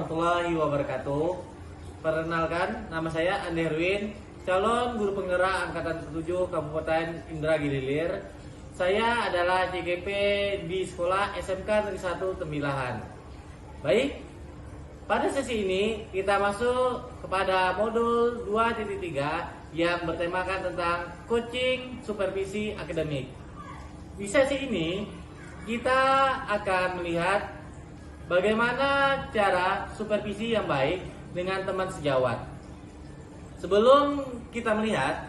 warahmatullahi wabarakatuh. Perkenalkan, nama saya Andi Herwin, calon guru penggerak Angkatan 7 Kabupaten Indragiri Hilir. Saya adalah CGP di sekolah SMK Negeri 1 Tembilahan. Baik, pada sesi ini kita masuk kepada modul 2.3 yang bertemakan tentang coaching supervisi akademik. Di sesi ini kita akan melihat bagaimana cara supervisi yang baik dengan teman sejawat. Sebelum kita melihat,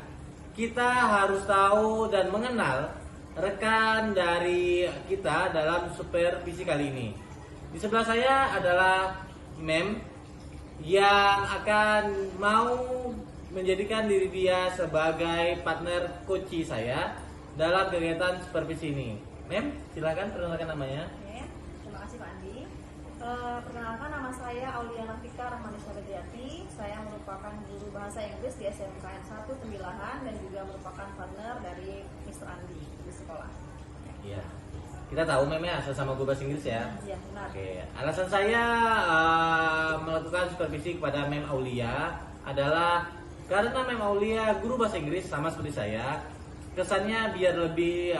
kita harus tahu dan mengenal rekan dari kita dalam supervisi kali ini. Di sebelah saya adalah Mem yang akan mau menjadikan diri dia sebagai partner coach saya dalam kegiatan supervisi ini. Mem, silakan perkenalkan namanya. Oke, terima kasih Pak Andi. Perkenalkan, nama saya Aulia Nafika Rahmanisha Bediati. Saya merupakan guru bahasa Inggris di SMKN 1 Tembilahan dan juga merupakan partner dari Mr. Andi di sekolah. Iya. Kita tahu Mem ya asal sama guru bahasa Inggris ya. Iya, benar. Oke, alasan saya melakukan supervisi kepada Mem Aulia adalah karena Mem Aulia guru bahasa Inggris sama seperti saya. Kesannya biar lebih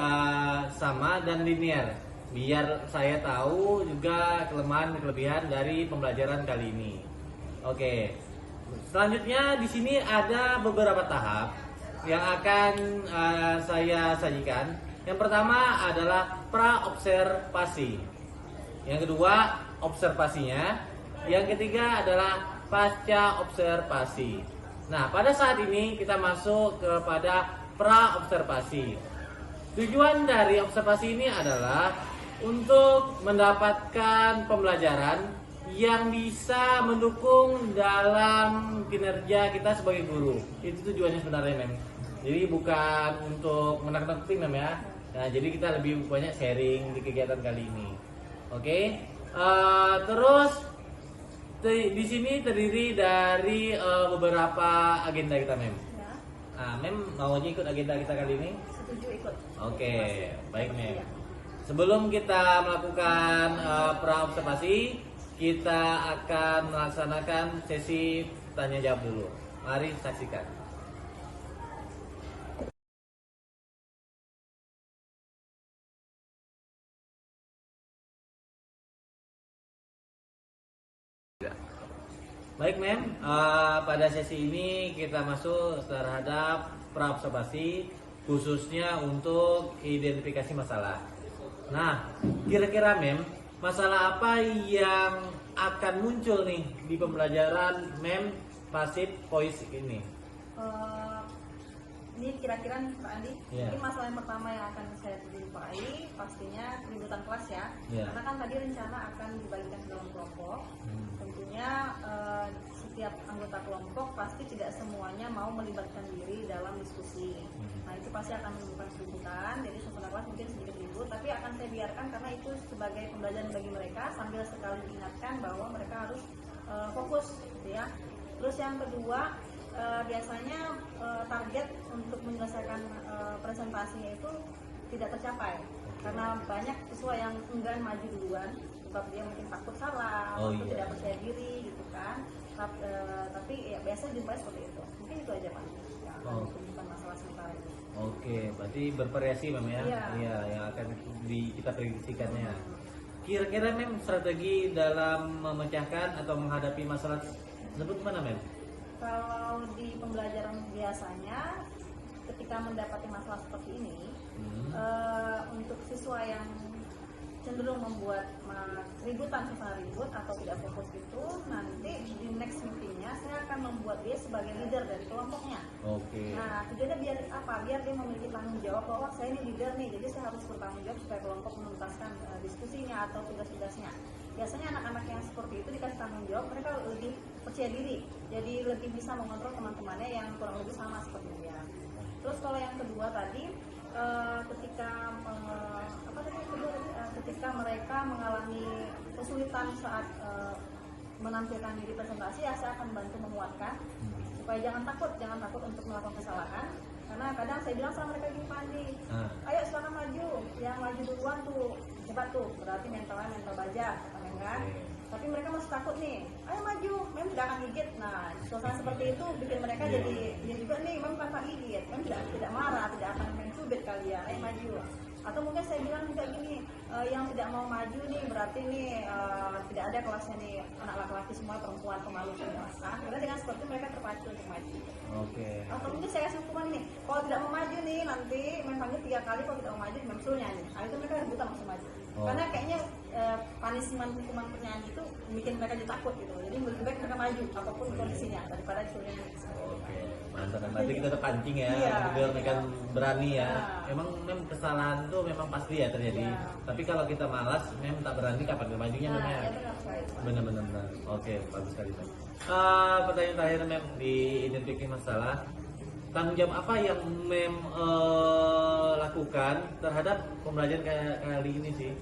sama dan linear. Biar saya tahu juga kelemahan dan kelebihan dari pembelajaran kali ini. Oke. Selanjutnya di sini ada beberapa tahap yang akan saya sajikan. Yang pertama adalah pra-observasi. Yang kedua, observasinya. Yang ketiga adalah pasca observasi. Nah, pada saat ini kita masuk kepada pra-observasi. Tujuan dari observasi ini adalah untuk mendapatkan pembelajaran yang bisa mendukung dalam kinerja kita sebagai guru. Itu tujuannya sebenarnya, Mem. Jadi bukan untuk menakut-nakuti, Mem ya. Nah, jadi kita lebih banyak sharing di kegiatan kali ini. Oke. Terus di sini terdiri dari beberapa agenda kita, Mem. Ya, Nah, Mem mau ikut agenda kita kali ini? setuju ikut. Oke, baik Mem. Iya. Sebelum kita melakukan pra-observasi, kita akan melaksanakan sesi tanya jawab dulu. Mari saksikan. Baik Mem, pada sesi ini kita masuk terhadap pra-observasi khususnya untuk identifikasi masalah. Nah, kira-kira Mem, masalah apa yang akan muncul nih di pembelajaran Mem pasif voice ini? Ini kira-kira nih Pak Andi, Iya. mungkin masalah yang pertama yang akan saya jumpai pastinya keributan kelas ya. Iya. Karena kan tadi rencana akan dibagikan ke dalam kelompok. Tentunya setiap anggota kelompok pasti tidak semuanya mau melibatkan diri dalam diskusi. Nah, itu pasti akan menimbulkan keributan. Jadi suasana kelas mungkin sedikit ribut, tapi akan saya biarkan karena itu sebagai pembelajaran bagi mereka sambil sekali diingatkan bahwa mereka harus fokus gitu ya. Terus yang kedua, biasanya target untuk menyelesaikan presentasinya itu tidak tercapai karena banyak siswa yang enggan maju duluan sebab dia mungkin takut salah atau tidak percaya diri gitu kan. Tapi ya biasa jumpai seperti itu. Mungkin itu aja Pak yang akan ditemukan masalah sementara ini. Oke, berarti bervariasi Mem ya? Iya, yang akan kita prediksikannya. Kira-kira Mem strategi dalam memecahkan atau menghadapi masalah tersebut mana Mem? Kalau di pembelajaran biasanya ketika mendapati masalah seperti ini, untuk siswa yang cenderung membuat keributan, suasana ribut atau tidak fokus itu, nanti di next meetingnya saya akan membuat dia sebagai leader dari kelompoknya. Oke. Nah, tujuannya biar apa? Biar dia memiliki tanggung jawab bahwa saya ini leader nih, jadi saya harus bertanggung jawab supaya kelompok menuntaskan diskusinya atau tugas-tugasnya. Biasanya anak-anak yang seperti itu dikasih tanggung jawab, mereka lebih percaya diri, jadi lebih bisa mengontrol teman-temannya yang kurang lebih sama seperti dia. Terus kalau yang kedua tadi, ketika mereka mengalami kesulitan saat menampilkan diri presentasi, ya saya akan bantu menguatkan supaya jangan takut untuk melakukan kesalahan. Karena kadang saya bilang sama mereka gini, Pak Andi, ayo silakan maju, yang maju duluan tuh cepat tuh, berarti mental baja, kan? tapi mereka masih takut nih, ayo maju, mem tidak akan gigit. Nah, suasana seperti itu bikin mereka jadi juga nih, mem tanpa gigit, mem tidak marah, tidak akan mencubit kalian, ayo maju. Atau mungkin saya bilang juga gini, yang tidak mau maju nih berarti nih tidak ada kelasnya nih, anak laki-laki semua, perempuan pemalu semua. Nah, karena dengan seperti itu mereka terpacu untuk maju. Atau mungkin saya kasih hukuman nih, kalau tidak mau maju nih nanti mem panggil 3 kali, kalau tidak mau maju mem suruh nyanyi. Nah, itu mereka rebutan langsung maju. Karena kayaknya punishment hukuman bernyanyi itu bikin mereka jadi takut gitu. Jadi lebih baik mereka maju apapun kondisinya daripada disuruh nyanyi. Mantap, nanti kita terpancing ya, biar mereka berani ya. Memang kesalahan tuh memang pasti ya terjadi. Tapi kalau kita malas, memang tak berani, kapan majunya memang ya. Benar-benar. Oke, bagus sekali. Pertanyaan terakhir mem di identifikasi masalah. Tanggung jawab apa yang mem lakukan terhadap pembelajaran kali ini sih?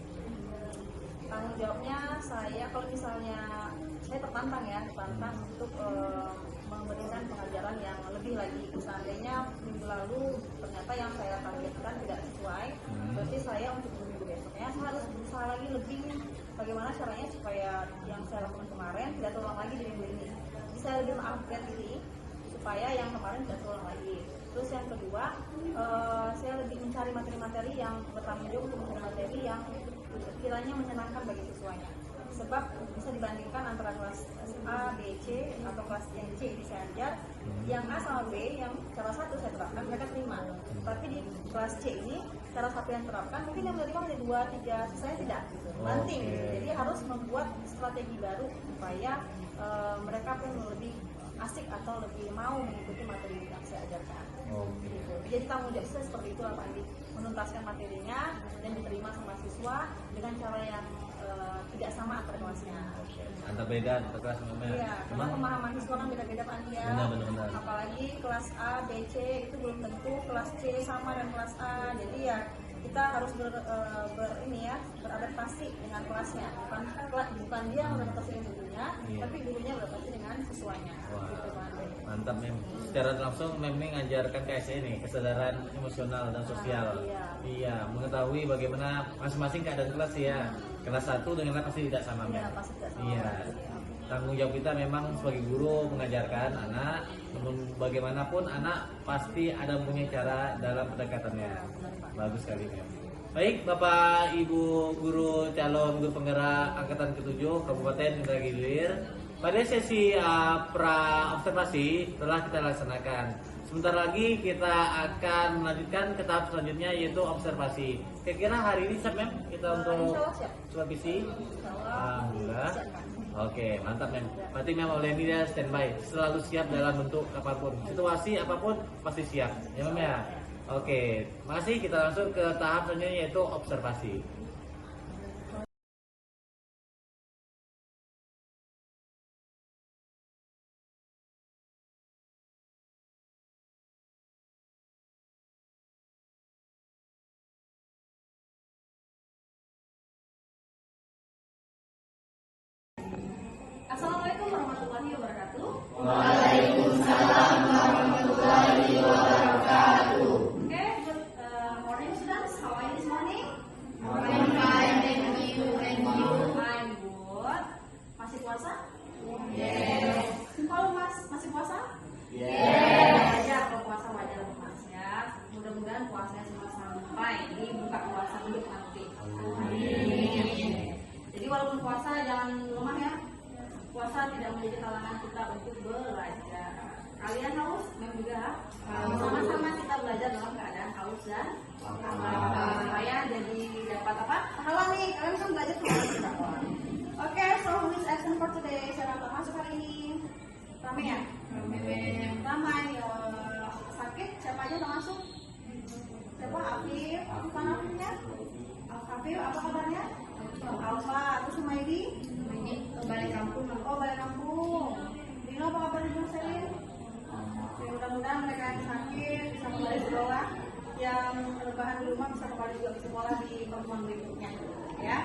Tanggung jawabnya saya, kalau misalnya saya tertantang untuk memberikan pengajaran yang lebih lagi. Seandainya minggu lalu ternyata yang saya targetkan tidak sesuai, berarti saya untuk minggu besoknya saya harus berusaha lagi lebih bagaimana caranya supaya yang saya lakukan kemarin tidak terulang lagi di minggu ini. Bisa lebih mengupgrade diri supaya yang kemarin tidak terulang lagi. Terus yang kedua, saya lebih mencari materi-materi yang bertanggung jawab untuk mencari materi yang kiranya menyenangkan bagi siswanya. Sebab bisa dibandingkan antara kelas A, B, C atau kelas yang C ini saya ajar, yang A sama B yang cara satu saya terapkan mereka terima. Tapi di kelas C ini cara satu yang terapkan mungkin yang menerima hanya 2, 3, saya tidak gitu. Banting. Jadi harus membuat strategi baru supaya mereka pun lebih asik atau lebih mau mengikuti materi yang saya ajarkan. Gitu. Jadi tanggung jawab saya seperti itu Pak Andi, menuntaskan materinya dan diterima sama siswa dengan cara yang tidak sama antar kelasnya. Antar beda antar kelas memang. Iya, karena pemahaman siswa kan beda-beda Pak Andi ya. Benar. Apalagi kelas A, B, C itu belum tentu kelas C sama dengan kelas A. Jadi ya kita harus beradaptasi dengan kelasnya. Bukan dia yang beradaptasi dengan gurunya, tapi gurunya beradaptasi dengan siswanya. Gitu, Pak Andi. Mantap mem. Secara langsung mem ngajarkan KSE ini kesadaran emosional dan sosial. Iya, mengetahui bagaimana masing-masing keadaan kelas ya. Kelas 1 dengan kelas pasti tidak sama mem. Iya. Tanggung jawab kita memang sebagai guru mengajarkan anak, namun bagaimanapun anak pasti ada punya cara dalam pendekatannya. Bagus sekali mem. Baik, Bapak Ibu guru calon guru penggerak angkatan ke-7 Kabupaten Indragiri Hilir. Pada sesi pra observasi telah kita laksanakan. Sebentar lagi kita akan melanjutkan ke tahap selanjutnya yaitu observasi. Kira-kira hari ini siap mem kita untuk supervisi? Alhamdulillah. Oke, mantap mem. Berarti mem oleh media standby, selalu siap dalam bentuk apapun, situasi apapun pasti siap. Ya mem ya. Oke, makasih. Kita langsung ke tahap selanjutnya yaitu observasi. Assalamualaikum warahmatullahi wabarakatuh. Waalaikumsalam warahmatullahi wabarakatuh. Okay, good morning students. How are you this morning? I'm fine, thank you. And you? I'm good. Masih puasa? Yes. Kalau masih puasa? Yes. Wajar kalau puasa, wajar Mas ya. Mudah-mudahan puasanya semua sampai di buka puasa dulu nanti. Amin. Jadi walaupun puasa jangan lemah ya. Puasa tidak menjadi halangan kita untuk belajar. Kalian haus? Mem juga. Sama-sama kita belajar dalam keadaan haus dan lapar. Supaya jadi dapat apa? Pahala nih. Kalian kan belajar sama. Oke, so who is absent for today? Siapa yang masuk hari ini? Ramai ya? Ramai. Sakit? Siapa aja yang masuk? Siapa? Afif? Bukan Afifnya? Afif, apa kabarnya? Alfa. Terus Sumaidi? Balik kampung. Oh, balik kampung. Dino, apa kabar Dino Selin? Mudah-mudahan mereka yang sakit bisa kembali sekolah, yang rebahan di rumah bisa kembali juga ke sekolah di pertemuan berikutnya. Ya.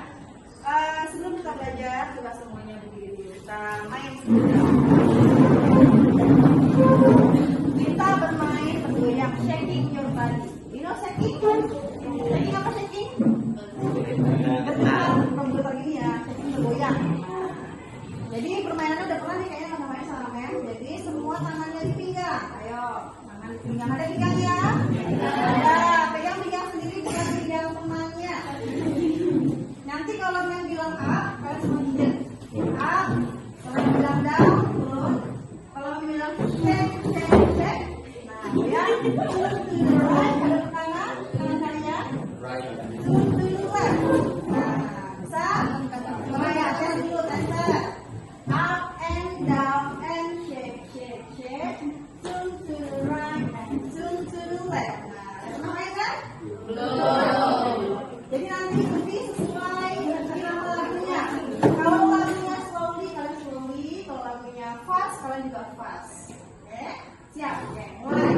Sebelum kita belajar, coba semuanya berdiri. Kita main sebentar. Kita bermain bergoyang, shaking your body. Dino shaking? Shaking apa shaking? Betul, bergoyang gini ya, shaking bergoyang. udah pernah nih kayaknya namanya sama Mem. Jadi semua tangannya di pinggang. Ayo, tangan di pinggang ada pinggang ya? Ada. Pegang pinggang sendiri bukan pinggang temannya. Nanti kalau Mem bilang up, kalian semua gigit. Up. Kalau Mem bilang down, turun. Kalau Mem bilang shake, shake, shake. Nah, ya. Turun to the right, ada ke kanan kalian. Turun to the left. Nah, bisa? Coba ya, tes dulu, tes. Up and down and shake, shake, shake. Turn to the right and turn to the left. Nah, pernah main kan? Belum. Jadi nanti ikuti sesuai irama lagunya. Kalau lagunya slowly, kalian slowly. Kalau lagunya fast, kalian juga fast. Oke? Siap? Oke, mulai.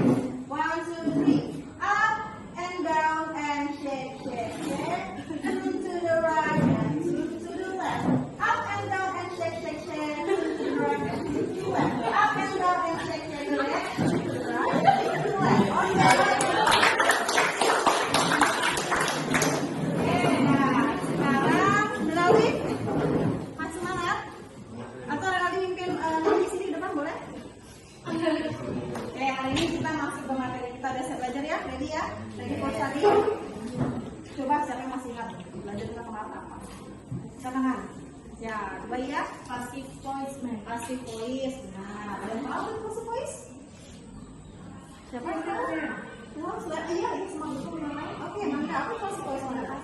1, 2, 3. Up and down and shake, shake, shake. Turn to the right and turn to the left. Up and down and shake, shake, shake. Turn to the right and turn to the left. Up and down and shake, shake, shake. Turn to the right and turn to the left. Oke, nah sekarang Denawi masih semangat? Atau Denawi mimpin di sini di depan boleh? Oke, hari ini kita masuk ke materi kita. Udah siap belajar ya? Ready ya? Ready for study? Coba siapa yang masih ingat belajar kita kemarin apa? Kita tangan. Ya, coba ya. Passive voice, passive voice. Nah, ada yang tahu passive voice? Siapa yang tahu? Oh, sudah iya, ini semua betul namanya. Oke, maka apa passive voice mana?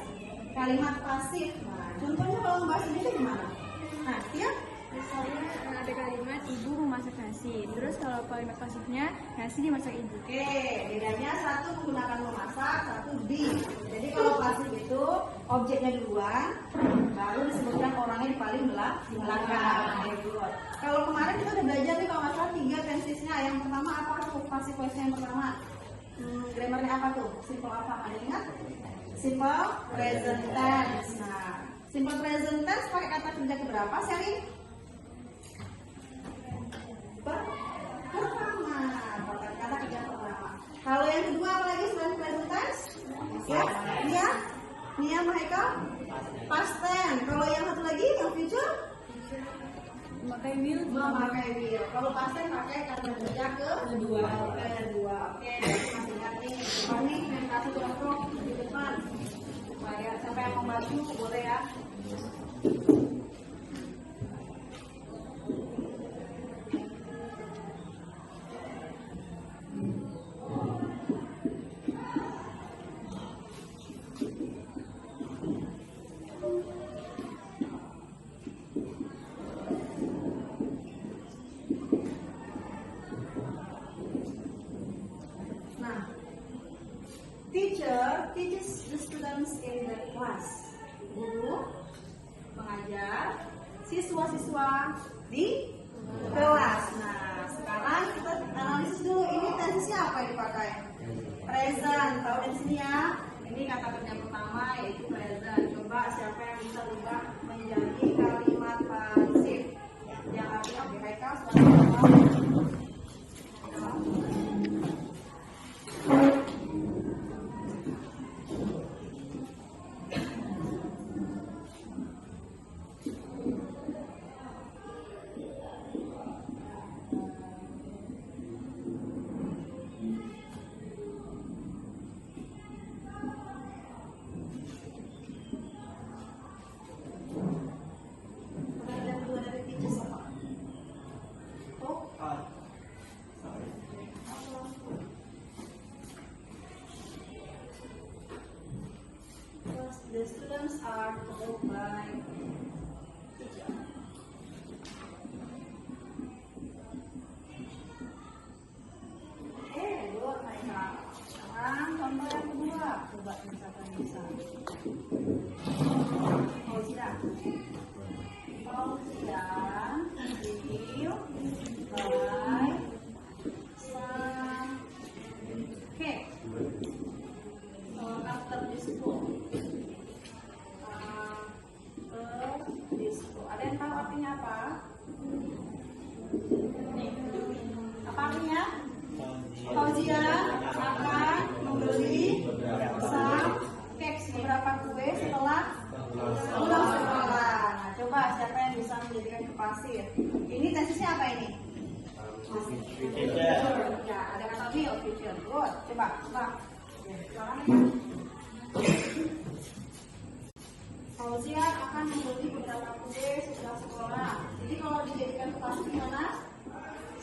Kalimat pasif. Nah, contohnya kalau membahas ini gimana? Nah, ya. Misalnya ada kalimat ibu memasak nasi. Terus kalau kalimat pasifnya nasi dimasak ibu. Oke, bedanya satu menggunakan memasak, satu di. Jadi kalau pasif itu objeknya duluan, baru disebutkan orangnya di paling belakang. Kalau kemarin kita udah belajar nih kalau nggak salah 3 tensesnya. Yang pertama apa tuh? Pasif voice yang pertama. Grammarnya apa tuh? Simple apa? Ada yang ingat? Simple present tense. Nah, simple present tense pakai kata kerja keberapa, Shelly? Pertama, kata kerja pertama. Kalau yang kedua apa lagi selain present tense? Ya, Nia, Michael, past tense. Kalau yang satu lagi yang future? Memakai will. Memakai will. Kalau past tense pakai kata kerja kedua. Oke, masih ingat nih. Depan nih, kasih contoh di depan. Supaya siapa yang mau maju boleh ya. Teacher teaches the students in the class. Guru mengajar siswa-siswa di kelas. Nah, sekarang kita analisis dulu ini tensesnya apa yang dipakai? Present. Tahu di sini ya. Ini kata kerja pertama yaitu present. Coba siapa yang bisa ubah menjadi kalimat pasif? Yang artinya mereka sudah the students are told by teacher. Good, Maika. Sekarang contoh yang kedua. Coba misalkan bisa. Oh, sudah. Review by some cake. After this book. Ada yang tahu artinya apa? Nih. Apa artinya? Fauziah akan membeli beberapa kue setelah pulang sekolah. Nah, coba siapa yang bisa menjadikan ke pasif? Ini apa ini? Future. Ya, ada kata will, future. Good. Coba. Ya, silakan ya. Fauzian akan membeli beberapa kue setelah sekolah. Jadi kalau dijadikan pasti gimana?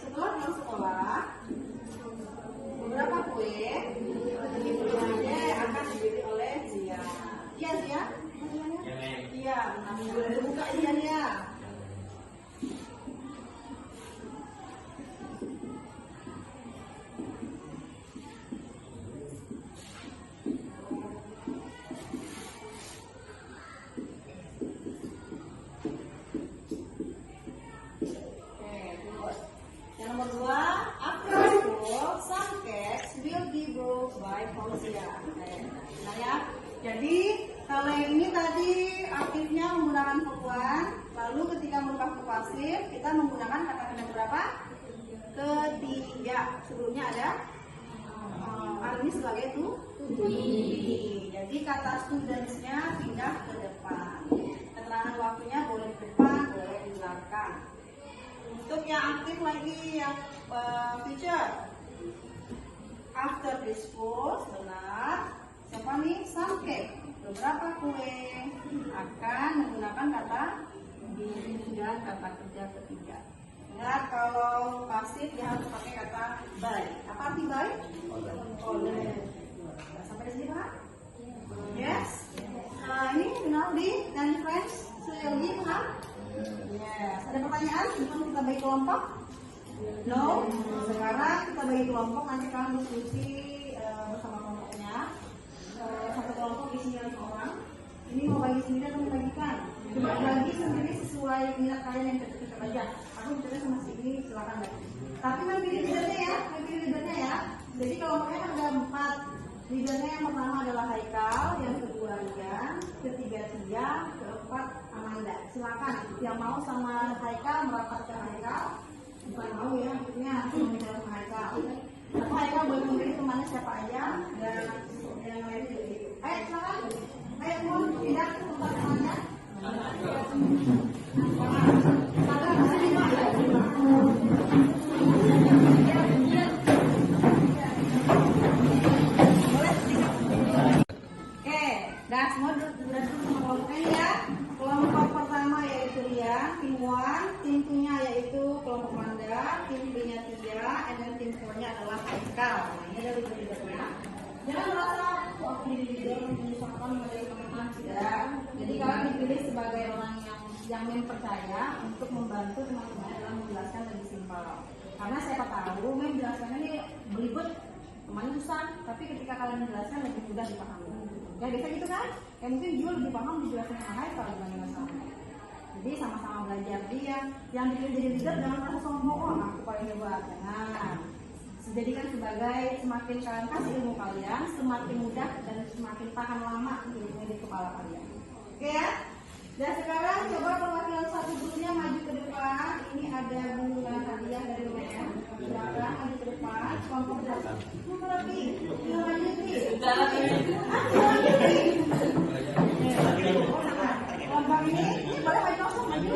Setelah pulang sekolah, beberapa kue sebenarnya akan dibeli oleh Zia. Iya Zia? Iya. Nah, boleh dibuka Zia ya. Nomor 2, after school, some cakes will be brought by Fauzia. Nah ya, jadi kalau yang ini tadi aktifnya menggunakan verb one, lalu ketika merubah ke pasif kita menggunakan kata kerja berapa? Ketiga. Sebelumnya ada ini sebagai to be. Jadi kata studentsnya pindah ke depan. Keterangan waktunya boleh di depan, boleh di belakang. Untuk yang aktif lagi yang future, after this course, benar. Siapa nih? Some cake. Beberapa kue akan menggunakan kata be dan kata kerja ketiga. Ingat kalau pasif dia harus pakai kata by. Apa arti by? Oleh. Sampai di sini Pak? Yes. Ini benar di dan friends. Lagi paham? Yes. Ada pertanyaan sebelum kita bagi kelompok? No. Sekarang kita bagi kelompok, nanti kalian diskusi bersama kelompoknya. Satu kelompok isinya 5 orang. Ini mau bagi sendiri atau mau bagikan? Coba bagi sendiri sesuai minat kalian yang dekat aja. Aku bicara sama sini, silakan bagi. Tapi main pilih leadernya ya, Jadi kelompoknya ada 4. Leadernya yang pertama adalah Haikal, yang kedua Rian, ketiga Tia, keempat Amanda. Silakan yang mau sama Haikal merapat ke Haikal. Bukan mau ya, maksudnya bicara sama Haikal. Atau Haikal boleh memilih temannya siapa aja dan yang lain juga. Ayo silakan. Ayo mohon pindah ke tempat temannya. Dah semua sudah sama kelompoknya ya. Kelompok pertama yaitu Rian, tim 1, tim 2-nya yaitu kelompok Manda, tim 3-nya Tia, dan tim 4-nya adalah Haikal. Nah, ini ada leader-leadernya. Jangan merasa aku jadi leader menyusahkan menjadi teman-teman, tidak. Jadi kalian dipilih sebagai orang yang percaya untuk membantu teman-teman dalam menjelaskan lebih simpel. Karena siapa tahu menjelaskannya ini belibet, temannya susah, tapi ketika kalian menjelaskan lebih mudah dipahami. Ya biasa gitu kan? Ya mungkin Jul lebih paham dijelaskan sama Haikal dibanding sama. Jadi sama-sama belajar dia. Yang dipilih jadi leader jangan merasa sombong, oh aku paling hebat. Jangan. Jadikan sebagai semakin kalian kasih ilmu kalian, semakin mudah dan semakin tahan lama ilmunya di kepala kalian. Oke ya? Dan sekarang coba perwakilan satu grupnya maju ke depan. Ini ada bunga hadiah dari UM. Silakan maju ke depan. Kelompok satu. Lebih. Kelompok ini boleh maju langsung maju.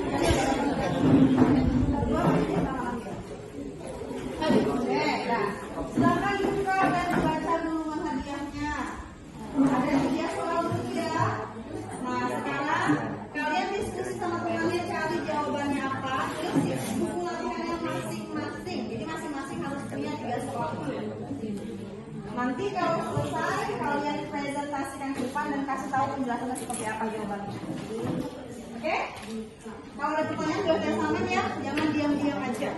Oke, nah, silakan dibuka dan baca dulu hadiahnya. Ada hadiah soal buku ya. Nah, sekarang kalian diskusi sama temannya cari jawabannya apa. Terus buku latihannya masing-masing. Jadi masing-masing harus punya 3 soal. Nanti kalau selesai kalian presentasikan ke depan dan kasih tahu penjelasannya seperti apa jawabannya. Oke? Kalau ada pertanyaan jawabnya sama ya, jangan diam-diam aja.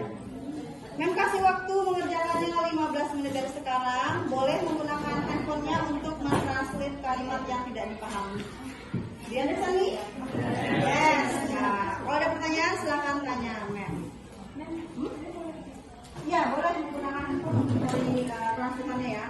Mem kasih waktu mengerjakannya 15 menit dari sekarang. Boleh menggunakan handphonenya untuk mentranslate kalimat yang tidak dipahami. Dia ada nih? Yes. Nah, kalau ada pertanyaan silakan tanya Mem. Ya, boleh menggunakan handphone untuk cari translatannya ya.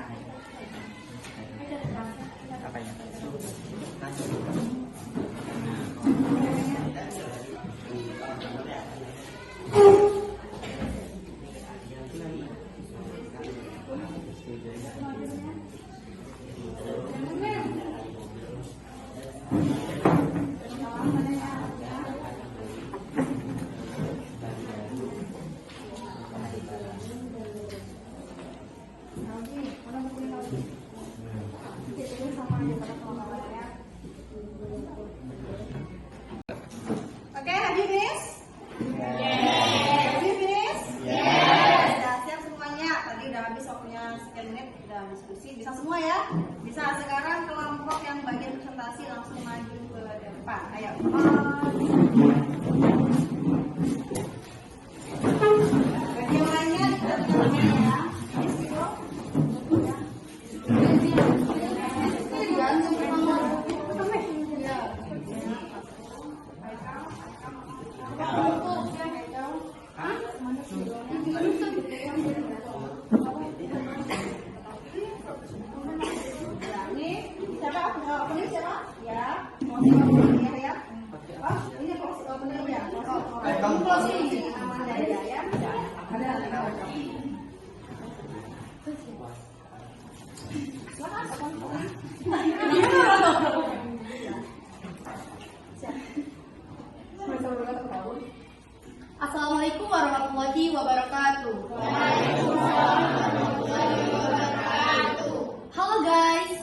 Bisa semua ya? Bisa. Sekarang kelompok yang bagian presentasi langsung maju ke depan. Ayo. Bagi yang lainnya ya. Assalamualaikum warahmatullahi wabarakatuh. Hello guys.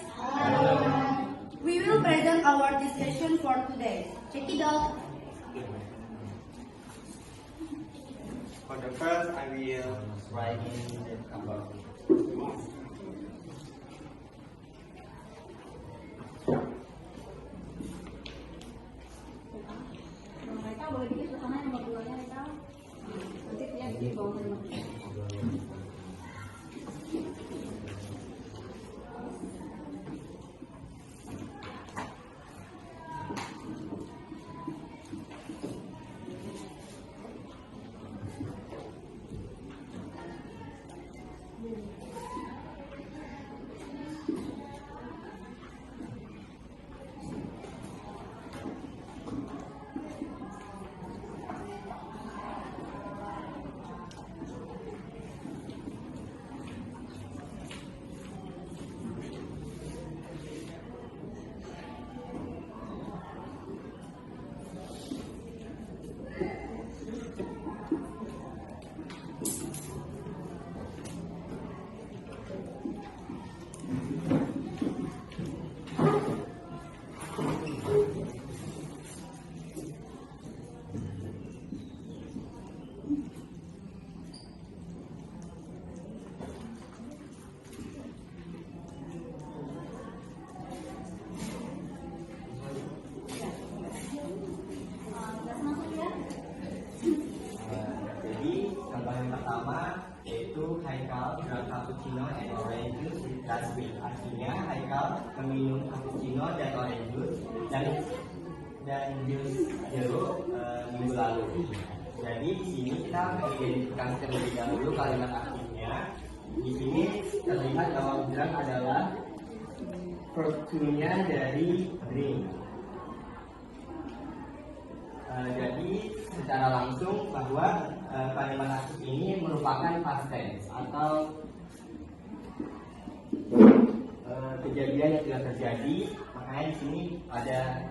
We will present our discussion for today. Check it out. For the first, I will write in the number. Mereka boleh bikin pertama nomor 2-nya mereka. Nanti dia di bawah nomor 3. Haikal drank cappuccino and orange juice last week. Artinya Haikal meminum cappuccino dan orange juice dan jus jeruk minggu lalu. Jadi di sini kita mengidentifikasi terlebih dahulu kalimat aktifnya. Di sini terlihat bahwa drank adalah verb to-nya dari drink. Jadi secara langsung bahwa kalimat aktif ini merupakan past tense atau kejadian yang sudah terjadi. Makanya di sini ada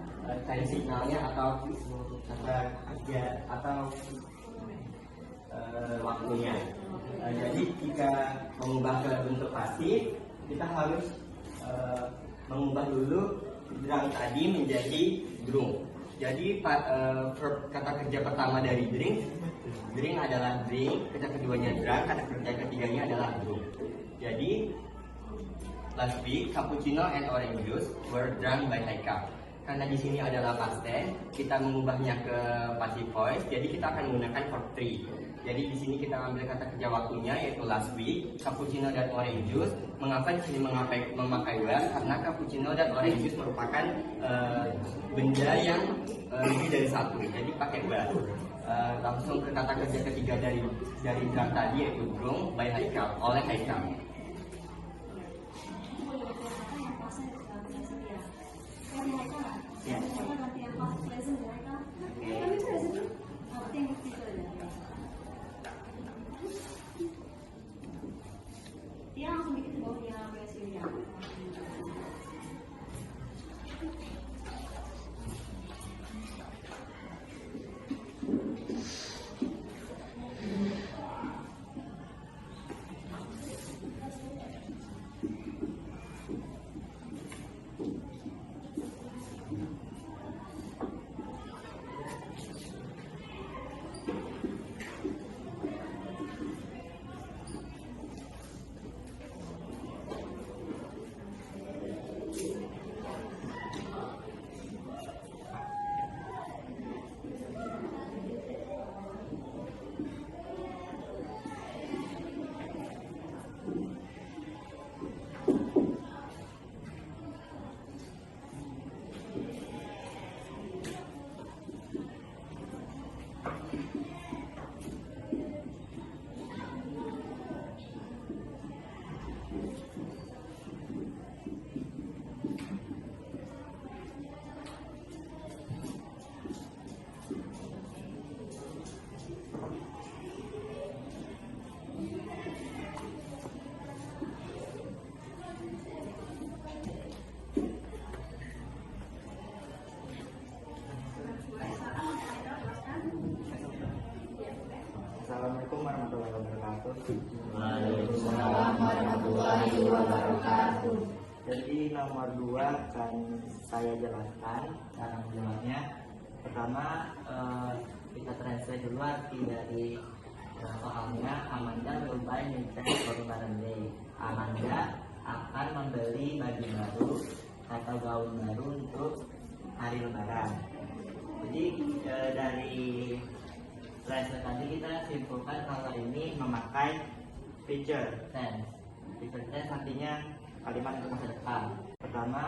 time signalnya atau kata atau waktunya. Jadi jika mengubah ke bentuk pasif, kita harus mengubah dulu drank tadi menjadi drunk. Jadi kata kerja pertama dari drink adalah drink, kata keduanya drank, kata kerja ketiganya adalah drunk. Jadi last week cappuccino and orange juice were drunk by Haikal. Karena di sini adalah past tense, kita mengubahnya ke passive voice, jadi kita akan menggunakan verb 3. Jadi di sini kita ambil kata kerja waktunya yaitu last week, cappuccino dan orange juice. Mengapa di sini memakai were? Karena cappuccino dan orange juice merupakan benda yang lebih dari satu, jadi pakai were. Langsung ke kata kerja ketiga dari drunk tadi yaitu drunk by Haikal, oleh Haikal. Ya. Dia langsung bikin bawahnya presiden. warahmatullahi wabarakatuh. Waalaikumsalam warahmatullahi wabarakatuh. Jadi nomor 2 akan saya jelaskan cara menjawabnya. Pertama, kita translate dulu arti dari soalnya. Amanda will buy new dress for Lebaran Day. Amanda akan membeli baju baru atau gaun baru untuk hari Lebaran. Jadi dari translate tadi kita simpulkan kalau ini memakai future tense. Future tense artinya kalimat untuk masa depan. Pertama,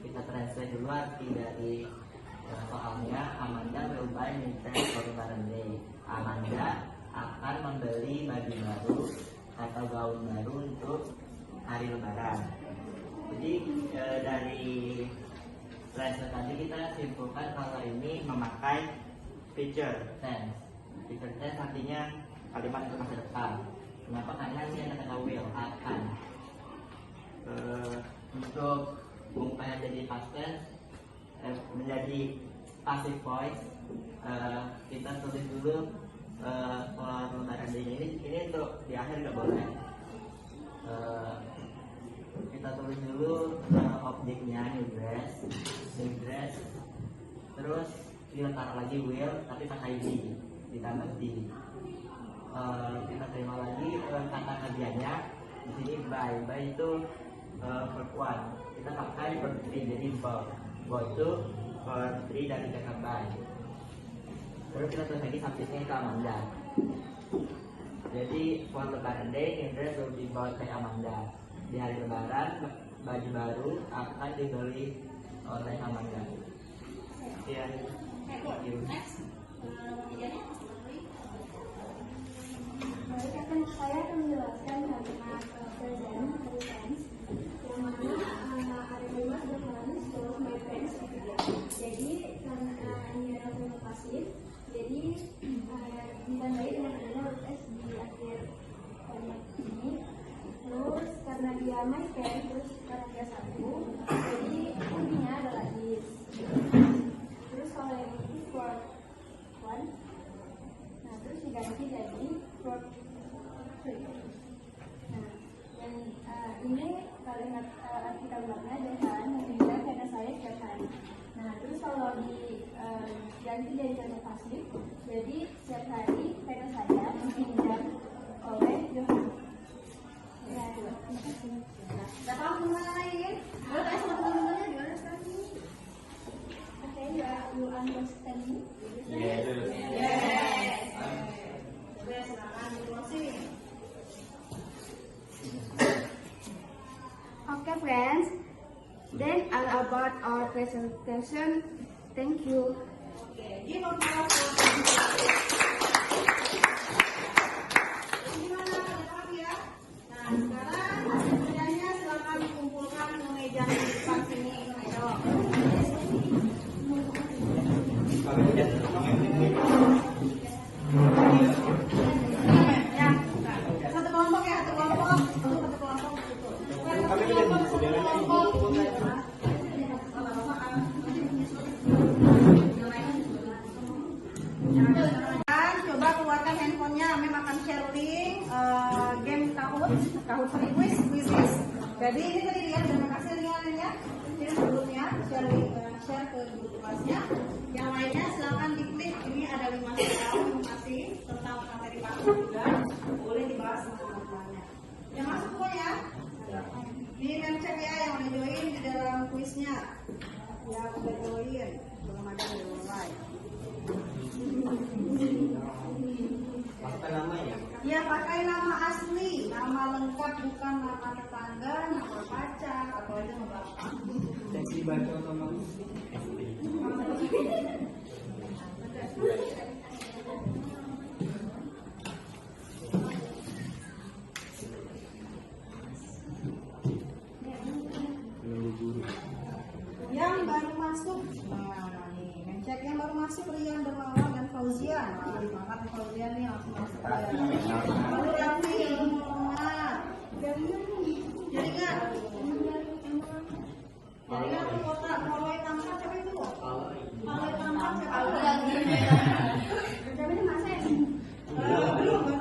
kita translate dulu arti dari soalnya. Amanda will buy new dress for Lebaran Day. Amanda akan membeli baju baru atau gaun baru untuk hari Lebaran. Jadi dari translate tadi kita simpulkan kalau ini memakai future tense. Future tense artinya kalimat untuk masa depan. Kenapa? Karena ini ada kata will, akan. Untuk mengubahnya jadi past tense, menjadi passive voice, kita tulis dulu for Lebaran Day ini untuk di akhir nggak boleh. Kita tulis dulu objeknya new dress, terus kita taruh lagi will tapi pakai d, ditambah d. Kita terima lagi kata kerjanya. Di sini buy itu verb 1, kita pakai verb 3 jadi bought itu verb 3 dari kata buy. Terus kita tulis lagi subjeknya itu Amanda. Jadi for Lebaran Day, new dress will be bought by Amanda. Di hari Lebaran, baju baru akan dibeli oleh Amanda. Ya. Baik, saya akan menjelaskan kalimat present tense yang mana ada 5 difference for my friends. Jadi karena ini adalah verb pasif, jadi ditandai dengan adanya huruf s di akhir kalimat ini. Terus karena dia my friend, terus karena dia satu, jadi intinya adalah is. Terus kalau yang ini for one, nah terus diganti jadi for three. Nah, dan ini kalimat arti kalimatnya jangan mengingat karena saya setiap hari. Nah, terus kalau diganti jadi kata pasif, jadi setiap hari karena saya dipinjam oleh Johan. Ya, terima kasih. Ada paham lain? Boleh tanya sama teman-temannya gimana sekarang? Okay, you understand me? Yes. Oke, silakan closing. Okay, friends. Then all about our presentation. Thank you. Oke, give applause for gimana? Ada paham ya? Nah, sekarang hasil kerjanya silakan dikumpulkan ke meja di depan sini. Ayo. Ya, satu kelompok ya, satu kelompok. Coba keluarkan handphonenya, Mem akan share link game Kahoot free quiz. Jadi ini tadi dia, terima kasih Rian ya. Ini sebelumnya share ke grup kelasnya. Yang lainnya silakan diklik. Ini ada 5 soal masih tentang materi pasif juga. Boleh dibahas sama-samanya. Yang masuk semua ya. Ini Mem cek ya yang udah join di dalam kuisnya. Ya udah join, belum ada yang mulai. Apa namanya? Ya pakai nama asli, nama lengkap bukan nama tetangga, nama pacar atau aja nama bapak. Yang dibaca otomatis. Yang baru masuk, nah nih, ngecek yang baru masuk Rian Dermawan dan Fauzian. Nah, semangat Fauzian nih langsung masuk ya. Baru Raffi Ilmulah. Jadi kan, tuh kota kalau tangkap siapa itu? Kalau tangkap siapa? Siapa itu Mas? Belum.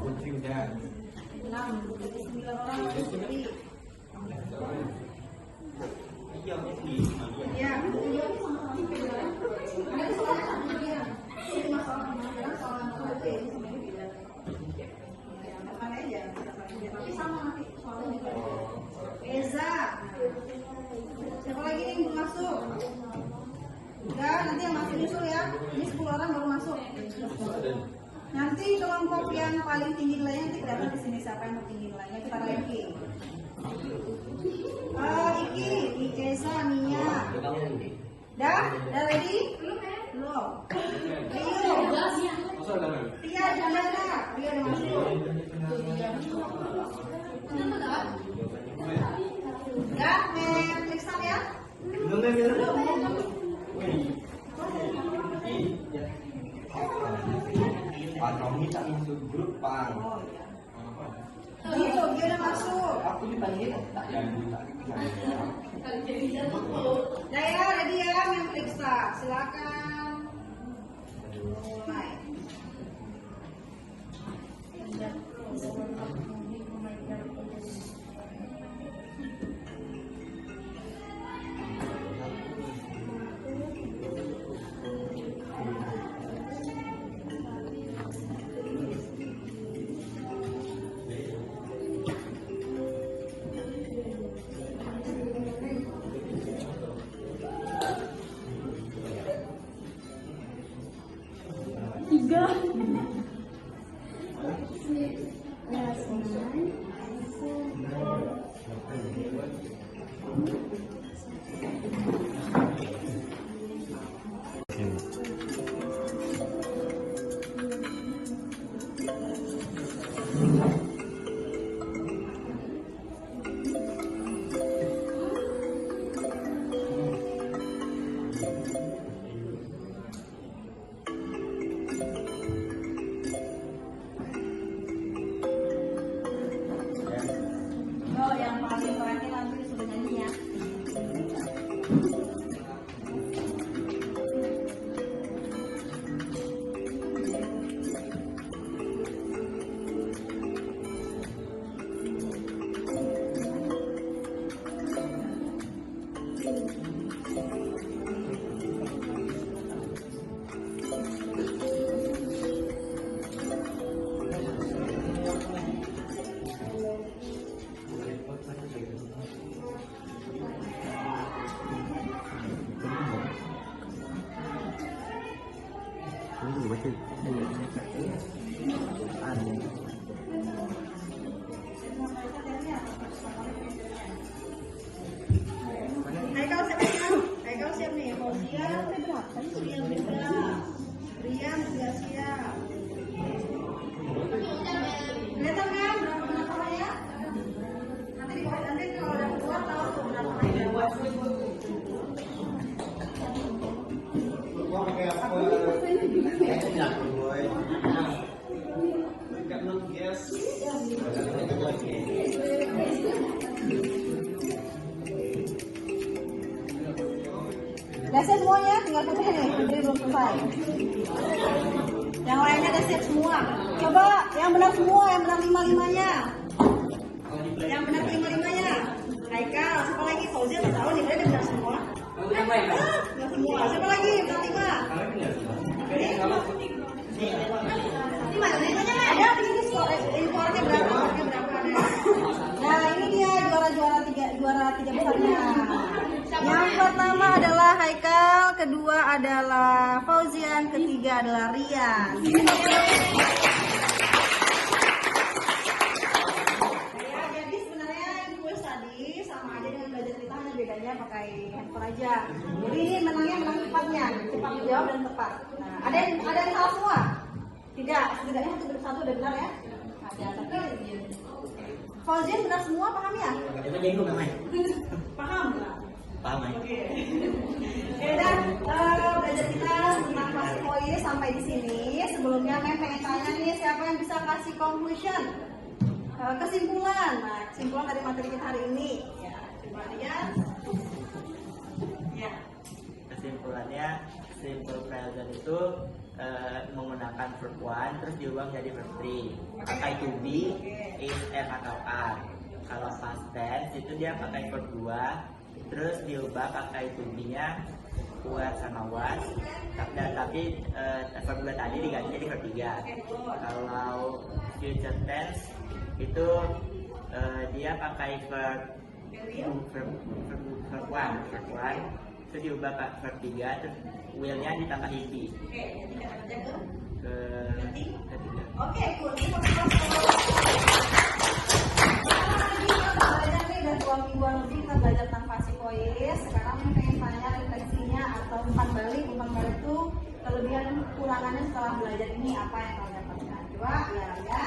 Putri udah. 6. Jadi 9 orang Putri. Iya, Putri. Ya, ada soalnya satu dia. Ini masalah soal Putri ini sebenarnya beda. Ya, depan aja. Tapi sama nanti soalnya juga. Eza. Siapa lagi nih yang masuk? Udah, nanti yang masuk nyusul ya. Ini 10 orang baru masuk. Nanti kelompok yang paling tinggi nilainya nanti kelihatan di sini siapa yang tinggi nilainya, kita ranking. Iki, Eza, Nia. Dah ready? Belum. Ayo. Ria, Juliana. Ria udah masuk. Dah, periksa ya. Pak Tommy tak masuk grup, Pak. Oh iya. Dia udah masuk. Aku dipanggil tak jadi. Nah ya, ready ya, yang periksa. Silakan. Mulai. Oh, yang paling terakhir nanti disuruh nyanyi ya. Haikal siap nih, Fauzia juga, Rian juga siap. Kelihatan kan berapa penasarannya? Nanti di bawah nanti kalau udah keluar tahu tuh penasarannya. Udah siap semuanya, tinggal putih nih, jadi belum selesai. Yang lainnya udah siap semua. Coba yang benar semua, yang benar 5-5-nya. Yang benar 5-5-nya. Haikal, siapa lagi? Fauzia nggak tahu nih, udah benar semua. Benar semua. Siapa lagi? Benar 5. Ini mana? Nanya ada ini skornya berapa? Nah, ini dia juara tiga besarnya. Yang pertama adalah Haikal, kedua adalah Fauzian, ketiga adalah Rian. Ya, jadi sebenarnya ini kuis tadi sama aja dengan belajar kita, hanya bedanya pakai handphone aja. Jadi ini menang cepatnya, cepat menjawab dan tepat. Nah, ada yang salah semua? Tidak, setidaknya satu udah benar ya. Ada, tapi Fauzian benar semua, paham ya? Paham nggak? Paham. Oke, dan belajar kita tentang klasik kuis sampai di sini. Sebelumnya Mem pengen tanya nih, siapa yang bisa kasih conclusion, kesimpulan. Nah, kesimpulan dari materi kita hari ini. Ya, coba lihat. Ya. Kesimpulannya, simple present itu menggunakan verb one terus diubah menjadi verb three. Pakai to be, is, am atau are. Kalau past tense itu dia pakai verb 2 terus diubah pakai to be-nya were sama was. Tapi verb 2 tadi diganti jadi verb 3. Kalau future tense itu dia pakai verb 1 terus diubah ke verb 3 terus will-nya ditambahin be. Oke, jadi kata kerja ke ketiga. Oke, cool. Udah 2 mingguan lebih kita belajar tentang pasif voice. Sekarang ini pengen tanya refleksinya atau umpan balik itu kelebihan kekurangannya setelah belajar ini apa yang kalian dapatkan? Coba ya.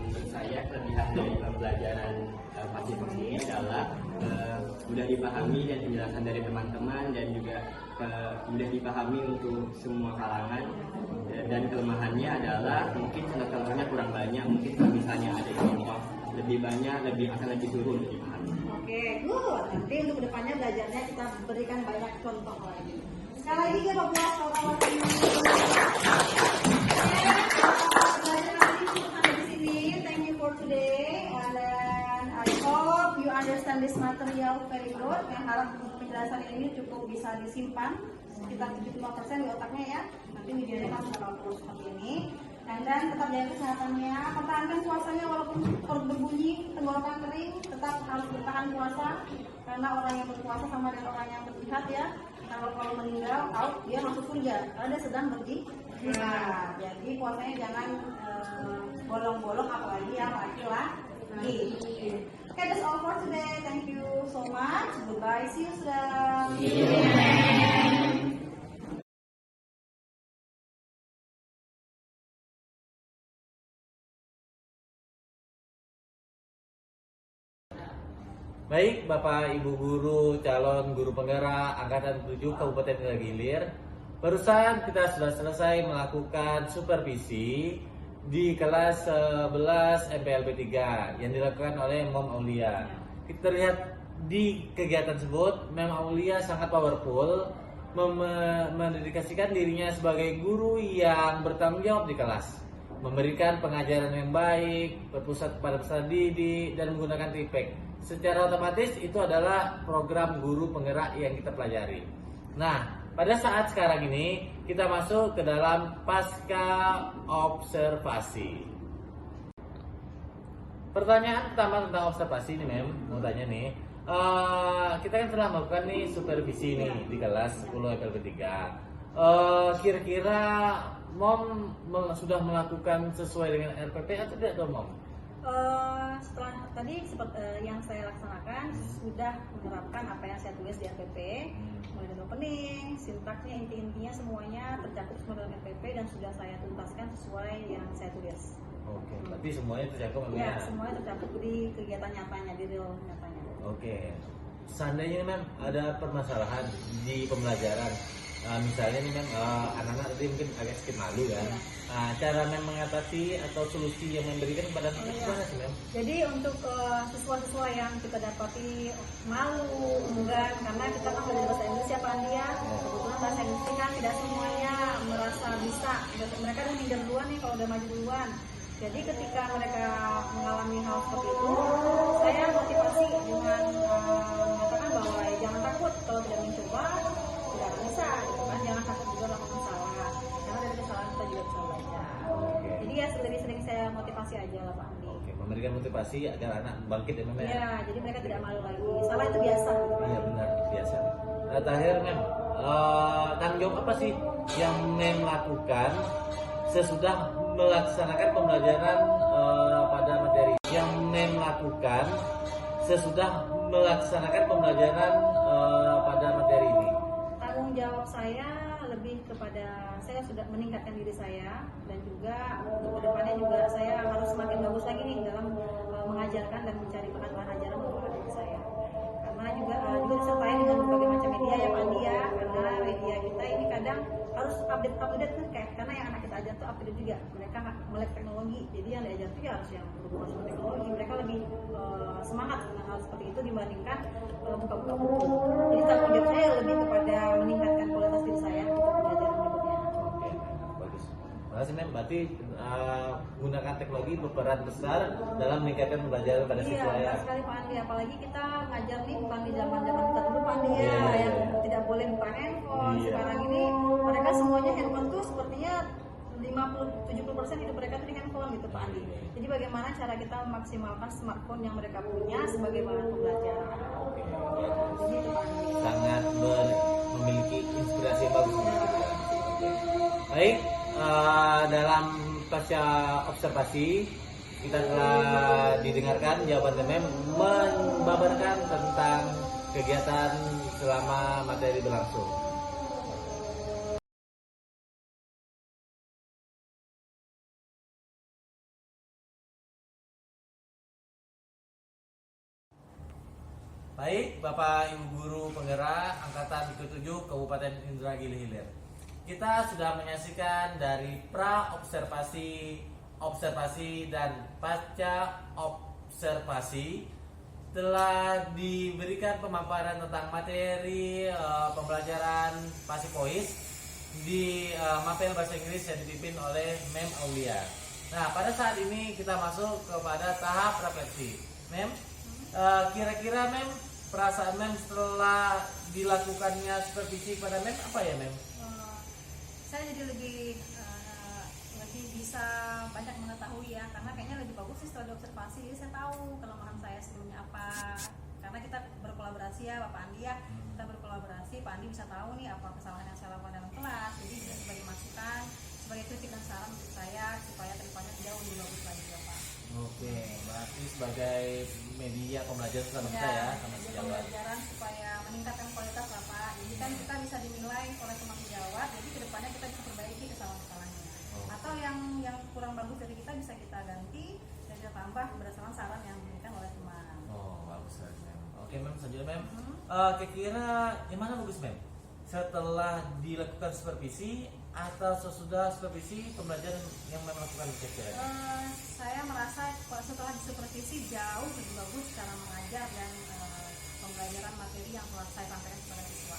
Menurut saya kelebihan dari pembelajaran pasif ini adalah mudah dipahami dan penjelasan dari teman-teman dan juga mudah dipahami untuk semua kalangan. Dan kelemahannya adalah mungkin contoh-contohnya kurang banyak, mungkin kalau misalnya ada contoh lebih banyak akan lebih suruh untuk dipahami. Oke, good. Nanti untuk kedepannya belajarnya kita berikan banyak contoh lagi. Sekali lagi ya Bapak kawan-kawan ini. Belajar lagi sampai di sini. Thank you for today. And then I hope you understand this material very good. Yang harap penjelasan ini cukup bisa disimpan sekitar 75% di otaknya ya. Nanti videonya kan bakal terus seperti ini. Dan tetap jaga kesehatannya, pertahankan puasanya walaupun perut berbunyi, tenggorokan kering, tetap harus bertahan puasa karena orang yang berpuasa sama dengan orang yang berjihad ya. Kalau meninggal, tahu dia masuk surga karena dia sedang berjihad. Jadi puasanya jangan bolong-bolong apalagi yang laki-laki. Okay, that's all for today. Thank you so much. Goodbye. See you soon. Baik, Bapak Ibu guru, calon guru penggerak Angkatan 7 Kabupaten Tegal Gilir. Barusan kita sudah selesai melakukan supervisi di kelas 11 MPLB 3 yang dilakukan oleh Mom Aulia. Kita lihat di kegiatan tersebut, Mom Aulia sangat powerful, mendedikasikan dirinya sebagai guru yang bertanggung jawab di kelas, memberikan pengajaran yang baik, berpusat pada peserta didik, dan menggunakan TPEC. Secara otomatis itu adalah program guru penggerak yang kita pelajari. Nah, pada saat sekarang ini kita masuk ke dalam pasca observasi. Pertanyaan pertama tentang observasi nih, Mem, mau tanya nih. Kita kan telah melakukan nih supervisi nih di kelas 10 FLB 3. Kira-kira Mom sudah melakukan sesuai dengan RPP atau tidak, Mom? Setelah tadi seperti yang saya laksanakan sudah menerapkan apa yang saya tulis di RPP, mulai dari opening, sintaksnya, inti-intinya semuanya tercakup semua dalam RPP dan sudah saya tuntaskan sesuai yang saya tulis. Oke, berarti semuanya tercakup memang Ya, semuanya tercakup di kegiatan nyatanya, di real nyatanya. Oke, seandainya Mem ada permasalahan di pembelajaran, misalnya nih Mem, anak-anak tadi mungkin agak sedikit malu kan. Cara Mem mengatasi atau solusi yang memberikan kepada anak gimana sih Mem? Jadi untuk siswa-siswa yang kita dapati malu, enggan, karena kita kan belajar bahasa Inggris ya Pak Andi ya. Kebetulan bahasa Inggris kan tidak semuanya merasa bisa. Mereka udah minder duluan nih kalau udah maju duluan. Jadi ketika mereka mengalami hal seperti itu, saya motivasi dengan mengatakan bahwa jangan takut kalau tidak mencoba tidak akan bisa, gitu kan? Jangan takut juga melakukan salah, karena dari kesalahan kita juga bisa belajar. Jadi ya lebih sering saya motivasi aja lah Pak Andi. Oke, memberikan motivasi agar anak bangkit ya Mem ya? Iya, jadi mereka tidak malu lagi. Salah itu biasa. Gitu kan? Iya benar, biasa. Terakhir Mem, tanggung jawab apa sih yang Mem lakukan sesudah melaksanakan pembelajaran pada materi yang Mem lakukan sesudah melaksanakan pembelajaran pada materi ini? Tanggung jawab saya lebih kepada saya sudah meningkatkan diri saya dan juga untuk kedepannya juga saya harus semakin bagus lagi nih dalam mengajarkan dan mencari bahan-bahan ajaran untuk anak saya. Karena juga disertai dengan berbagai macam media ya Pak Andi ya, karena media kita ini kadang harus update kan kayak karena yang anak kita ajar tuh update juga, mereka melek teknologi, jadi yang diajar tuh ya harus yang berhubungan sama teknologi, mereka lebih semangat dengan hal seperti itu dibandingkan buka-buka buku. Jadi tanggung jawab saya lebih kepada meningkatkan kualitas diri saya untuk pembelajaran berikutnya. Oke, observasi mem, berarti gunakan teknologi berperan besar dalam meningkatkan pembelajaran pada siswa Iya, ya. benar sekali Pak Andi. Apalagi kita ngajar nih bukan di zaman-zaman kita dulu Pak Andi ya, Iya, iya. yang tidak boleh buka handphone. Iya. Sekarang ini mereka semuanya handphone tuh sepertinya 50-70% hidup mereka tuh di handphone gitu Pak Andi. Jadi bagaimana cara kita memaksimalkan smartphone yang mereka punya sebagai bahan pembelajaran. Oke, Jadi itu Pak Andi. sangat memiliki inspirasi yang bagus. Baik, dalam pasca observasi kita telah didengarkan jawaban mem membabarkan tentang kegiatan selama materi berlangsung. Baik, Bapak Ibu Guru Penggerak Angkatan ke-7 Kabupaten Indragiri Hilir. Kita sudah menyaksikan dari pra-observasi, observasi, dan pasca observasi telah diberikan pemaparan tentang materi pembelajaran Pasipois di Mapel Bahasa Inggris yang dipimpin oleh Mem Aulia. Nah, pada saat ini kita masuk kepada tahap refleksi. Mem, kira-kira Mem, perasaan Mem setelah dilakukannya supervisi pada Mem apa ya Mem? Saya jadi lebih bisa banyak mengetahui ya, karena kayaknya lebih bagus sih setelah diobservasi. Jadi saya tahu kelemahan saya sebelumnya apa, karena kita berkolaborasi ya Bapak Andi ya, kita berkolaborasi. Pak Andi bisa tahu nih apa kesalahan yang saya lakukan dalam kelas, jadi bisa sebagai masukan, sebagai kritik dan saran untuk saya supaya kedepannya jauh lebih bagus lagi ya Pak. Oke, berarti sebagai media pembelajaran sama kita ya, sama media sejawat. pembelajaran supaya meningkatkan kualitas lah Pak. Jadi kan kita bisa dinilai oleh teman sejawat, jadi kedepannya kita bisa perbaiki kesalahan-kesalahannya. Atau yang kurang bagus dari kita bisa kita ganti dan kita tambah berdasarkan saran yang diberikan oleh teman. Oh, bagus sekali Mem. Oke Mem, selanjutnya Mem. Kira-kira yang mana bagus Mem? Setelah dilakukan supervisi atau sesudah supervisi pembelajaran yang Mem lakukan kira-kira? Saya merasa setelah disupervisi jauh lebih bagus cara mengajar dan pembelajaran materi yang telah saya sampaikan kepada siswa.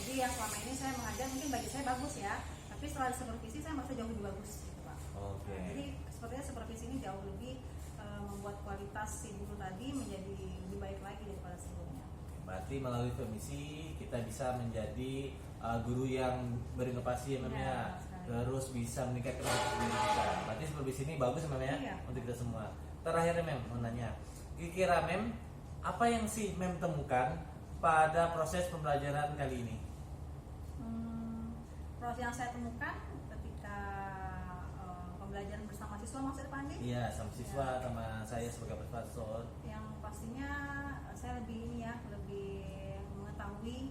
Jadi yang selama ini saya mengajar mungkin bagi saya bagus ya, tapi setelah disupervisi saya merasa jauh lebih bagus gitu Pak. Oke. Jadi sepertinya supervisi ini jauh lebih membuat kualitas si guru tadi menjadi lebih baik lagi daripada sebelumnya. Berarti melalui supervisi kita bisa menjadi guru yang berinovasi ya Mem ya. Terus bisa meningkatkan diri kita. Berarti supervisi ini bagus Mem ya, Iya. untuk kita semua. Terakhir Mem mau nanya, kira-kira Mem apa yang sih Mem temukan pada proses pembelajaran kali ini? Proses yang saya temukan ketika pembelajaran bersama siswa maksudnya Pak Andi? Iya, sama siswa sama saya sebagai profesor. Yang pastinya saya lebih lebih mengetahui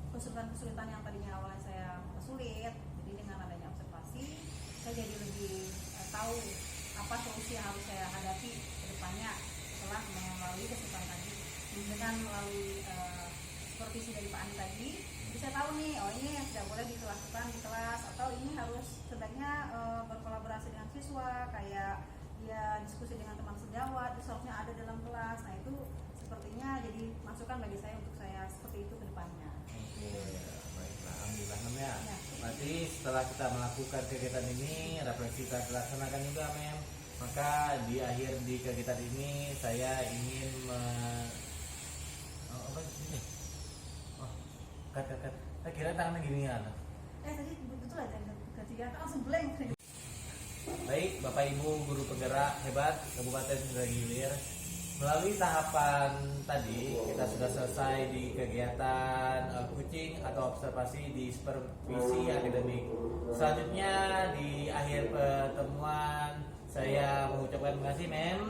kesulitan-kesulitan yang tadinya awalnya saya sulit. Jadi dengan adanya observasi saya jadi lebih tahu apa solusi yang harus saya hadapi ke depannya setelah melalui kesulitan tadi. Dengan melalui supervisi dari Pak Andi tadi, jadi saya tahu nih, oh ini yang tidak boleh dilakukan di kelas, atau ini harus sebaiknya berkolaborasi dengan siswa, kayak dia diskusi dengan teman sejawat, itu seharusnya ada dalam kelas. Nah itu sepertinya jadi masukan bagi saya untuk saya seperti itu ke depannya. Oke, baiklah, alhamdulillah Mem ya. Ya. Berarti setelah kita melakukan kegiatan ini, refleksi kita dilaksanakan juga Mem. Maka di akhir di kegiatan ini saya ingin kat. Saya kira tangannya gini ya. Tadi betul aja ketiga langsung blank. Baik, Bapak Ibu guru penggerak hebat Kabupaten Indragiri Hilir. Melalui tahapan tadi kita sudah selesai di kegiatan coaching atau observasi di supervisi akademik. Selanjutnya di akhir pertemuan saya mengucapkan terima kasih Mem.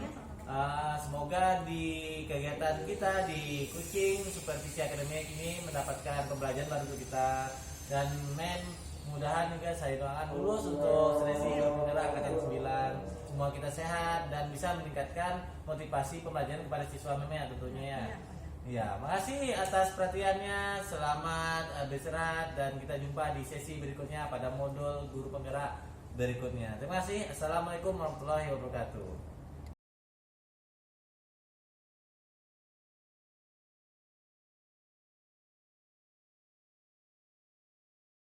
Semoga di kegiatan kita di coaching supervisi akademik ini mendapatkan pembelajaran baru untuk kita, dan Mem mudah-mudahan juga saya doakan lulus untuk seleksi penggerak angkatan 9. Semua kita sehat dan bisa meningkatkan motivasi pembelajaran kepada siswa Mem ya tentunya ya. Ya, makasih atas perhatiannya. Selamat beristirahat dan kita jumpa di sesi berikutnya pada modul guru penggerak berikutnya. Terima kasih. Assalamualaikum warahmatullahi wabarakatuh.